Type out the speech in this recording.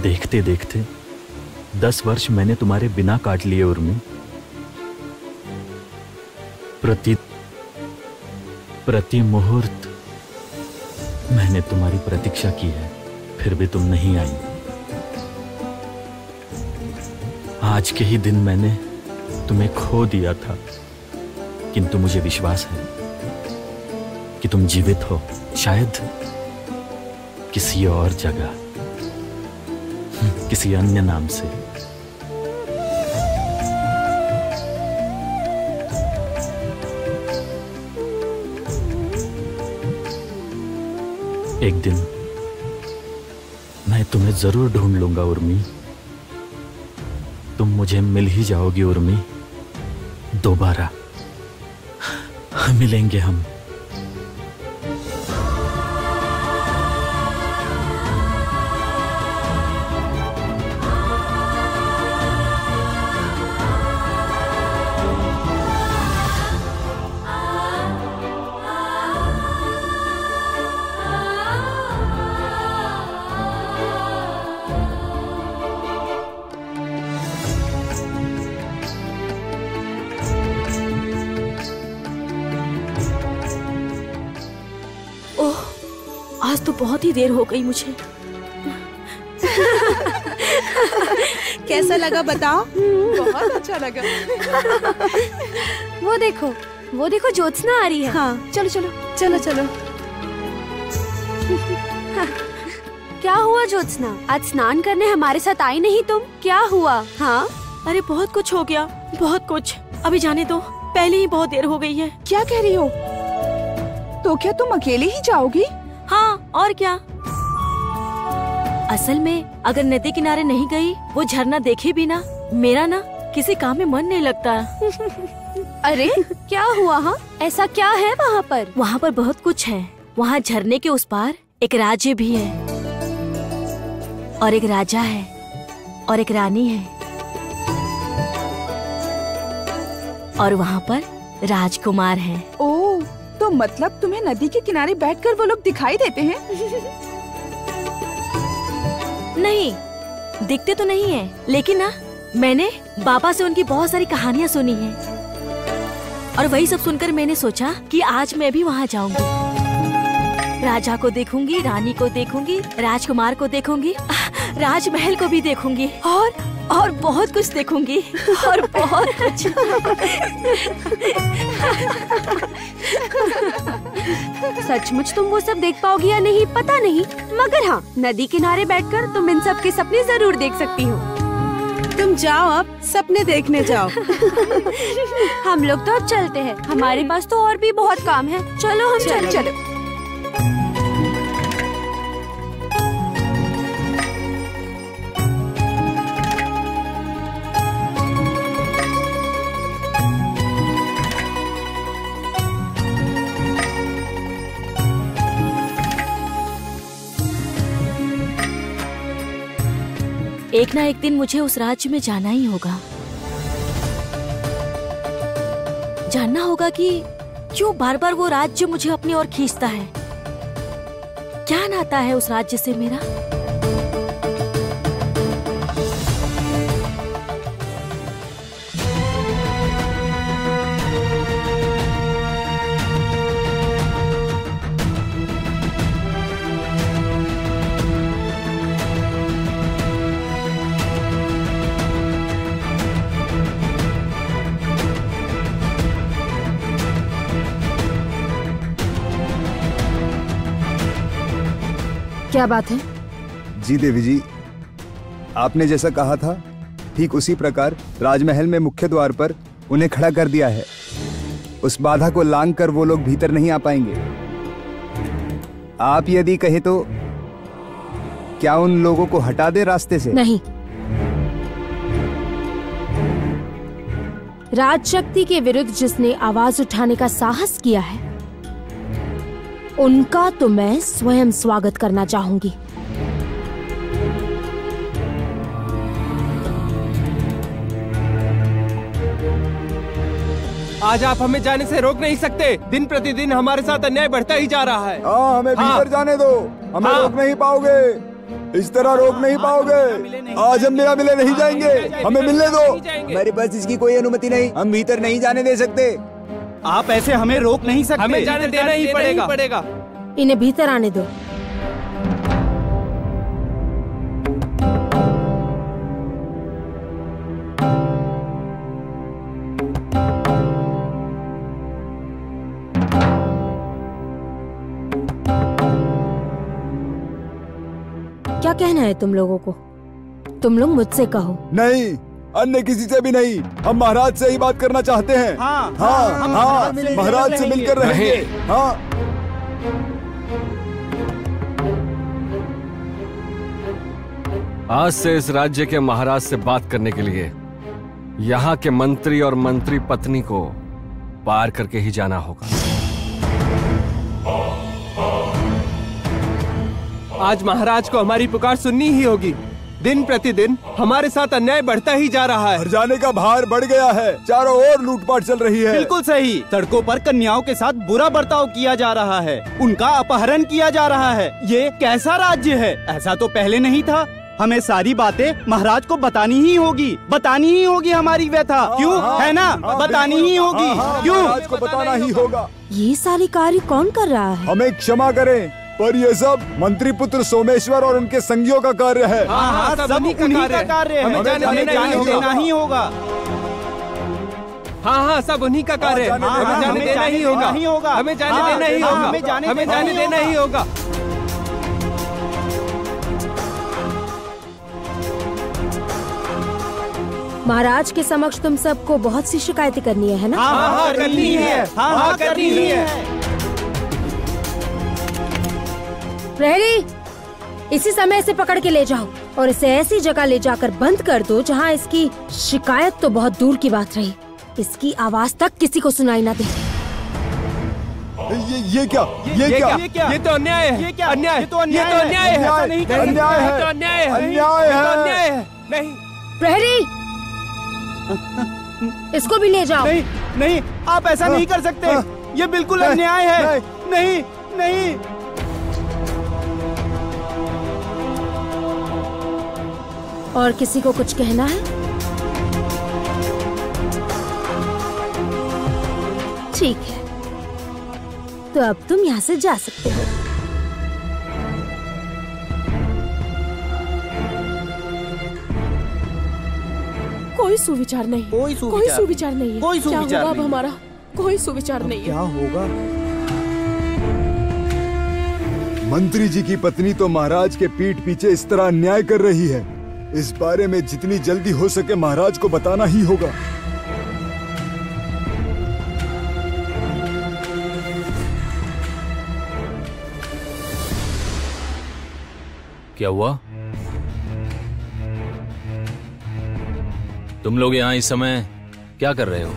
देखते देखते 10 वर्ष मैंने तुम्हारे बिना काट लिए उर्मी। प्रति मुहूर्त मैंने तुम्हारी प्रतीक्षा की है, फिर भी तुम नहीं आई। आज के ही दिन मैंने तुम्हें खो दिया था, किंतु मुझे विश्वास है कि तुम जीवित हो, शायद किसी और जगह, किसी अन्य नाम से। एक दिन मैं तुम्हें जरूर ढूंढ लूंगा उर्मी। तुम मुझे मिल ही जाओगी उर्मी। दोबारा मिलेंगे हम। आज तो बहुत ही देर हो गई मुझे। कैसा लगा बताओ? बहुत अच्छा लगा। वो देखो ज्योत्सना आ रही है। हाँ चलो चलो चलो चलो। क्या हुआ ज्योत्सना, आज स्नान करने हमारे साथ आई नहीं तुम? क्या हुआ? हाँ अरे बहुत कुछ हो गया, बहुत कुछ। अभी जाने दो, पहले ही बहुत देर हो गई है। क्या कह रही हो? तो क्या तुम अकेले ही जाओगी? हाँ और क्या। असल में अगर नदी किनारे नहीं गई, वो झरना देखे भी ना, मेरा ना किसी काम में मन नहीं लगता। अरे क्या हुआ? हाँ ऐसा क्या है वहाँ पर? वहाँ पर बहुत कुछ है। वहाँ झरने के उस पार एक राज्य भी है, और एक राजा है, और एक रानी है, और वहाँ पर राजकुमार है। ओह, तो मतलब तुम्हें नदी के किनारे बैठकर वो लोग दिखाई देते हैं? नहीं, दिखते तो नहीं है, लेकिन ना मैंने बाबा से उनकी बहुत सारी कहानियाँ सुनी हैं, और वही सब सुनकर मैंने सोचा कि आज मैं भी वहाँ जाऊंगी। राजा को देखूंगी, रानी को देखूंगी, राजकुमार को देखूंगी, राजमहल को भी देखूंगी, और बहुत कुछ देखूंगी, और बहुत कुछ। सचमुच तुम वो सब देख पाओगी या नहीं पता नहीं, मगर हाँ नदी किनारे बैठकर तुम इन सब के सपने जरूर देख सकती हो। तुम जाओ, अब सपने देखने जाओ। हम लोग तो अब चलते हैं, हमारे पास तो और भी बहुत काम है। चलो हम चलो। एक ना एक दिन मुझे उस राज्य में जाना ही होगा। जानना होगा कि क्यों बार बार वो राज्य मुझे अपनी ओर खींचता है। क्या नाता है उस राज्य से मेरा? क्या बात है? जी देवी जी, आपने जैसा कहा था ठीक उसी प्रकार राजमहल में मुख्य द्वार पर उन्हें खड़ा कर दिया है। उस बाधा को लांघ कर वो लोग भीतर नहीं आ पाएंगे। आप यदि कहे तो क्या उन लोगों को हटा दे रास्ते से? नहीं, राजशक्ति के विरुद्ध जिसने आवाज उठाने का साहस किया है, उनका तो मैं स्वयं स्वागत करना चाहूंगी। आज आप हमें जाने से रोक नहीं सकते। दिन प्रतिदिन हमारे साथ अन्याय बढ़ता ही जा रहा है। हमें भीतर जाने दो, हमें रोक नहीं पाओगे। इस तरह रोक नहीं पाओगे। आज हम बिना मिले नहीं जाएंगे, हमें मिलने दो। हमारे पास इसकी कोई अनुमति नहीं, हम भीतर नहीं जाने दे सकते। आप ऐसे हमें रोक नहीं सकते। हमें जाने देना ही पड़ेगा। इन्हें भीतर आने दो। क्या कहना है तुम लोगों को? तुम लोग मुझसे कहो। नहीं, अन्य किसी से भी नहीं, हम महाराज से ही बात करना चाहते हैं। हाँ, हाँ, महाराज से मिलकर रहेंगे। हाँ। आज से इस राज्य के महाराज से बात करने के लिए यहाँ के मंत्री और मंत्री पत्नी को पार करके ही जाना होगा। आज महाराज को हमारी पुकार सुननी ही होगी। दिन प्रतिदिन हमारे साथ अन्याय बढ़ता ही जा रहा है। हर जाने का भार बढ़ गया है, चारों ओर लूटपाट चल रही है। बिल्कुल सही। सड़कों पर कन्याओं के साथ बुरा बर्ताव किया जा रहा है, उनका अपहरण किया जा रहा है। ये कैसा राज्य है? ऐसा तो पहले नहीं था। हमें सारी बातें महाराज को बतानी ही होगी हमारी व्यथा। क्यों है ना? बतानी ही होगी। क्यों? महाराज को बताना ही होगा। ये सारी कार्य कौन कर रहा है? हमें क्षमा करें, पर ये सब मंत्री पुत्र सोमेश्वर और उनके संगियों का कार्य है। हाँ, सब उन्हीं का कार्य है। हमें जाने देना ही होगा। हाँ, सब उन्हीं का कार्य है। हमें जाने देना ही होगा। हमें जाने देना ही होगा। हमें जाने देना ही होगा। महाराज के समक्ष तुम सबको बहुत सी शिकायतें करनी है ना? हाँ, करनी है। हाँ, करनी ही है। प्रहरी, इसी समय से पकड़ के ले जाओ और इसे ऐसी जगह ले जाकर बंद कर दो जहाँ इसकी शिकायत तो बहुत दूर की बात रही, इसकी आवाज तक किसी को सुनाई ना दे। ये क्या? ये तो अन्याय है। ये क्या? अन्याय। ये तो अन्याय है। अन्याय है। ऐसा नहीं कर सकते। अन्याय है। ये तो अन्याय है। अन्याय ये तो है। अन्याय है। नहीं। प्रहरी, इसको भी ले जाओ। नहीं, आप ऐसा नहीं कर सकते। ये बिल्कुल अन्याय है। नहीं। और किसी को कुछ कहना है? ठीक है, तो अब तुम यहाँ से जा सकते हो। कोई सुविचार नहीं। कोई सुविचार नहीं है। क्या होगा अब हमारा? कोई सुविचार नहीं है। क्या होगा? मंत्री जी की पत्नी तो महाराज के पीठ पीछे इस तरह अन्याय कर रही है। इस बारे में जितनी जल्दी हो सके महाराज को बताना ही होगा। क्या हुआ? तुम लोग यहाँ इस समय क्या कर रहे हो?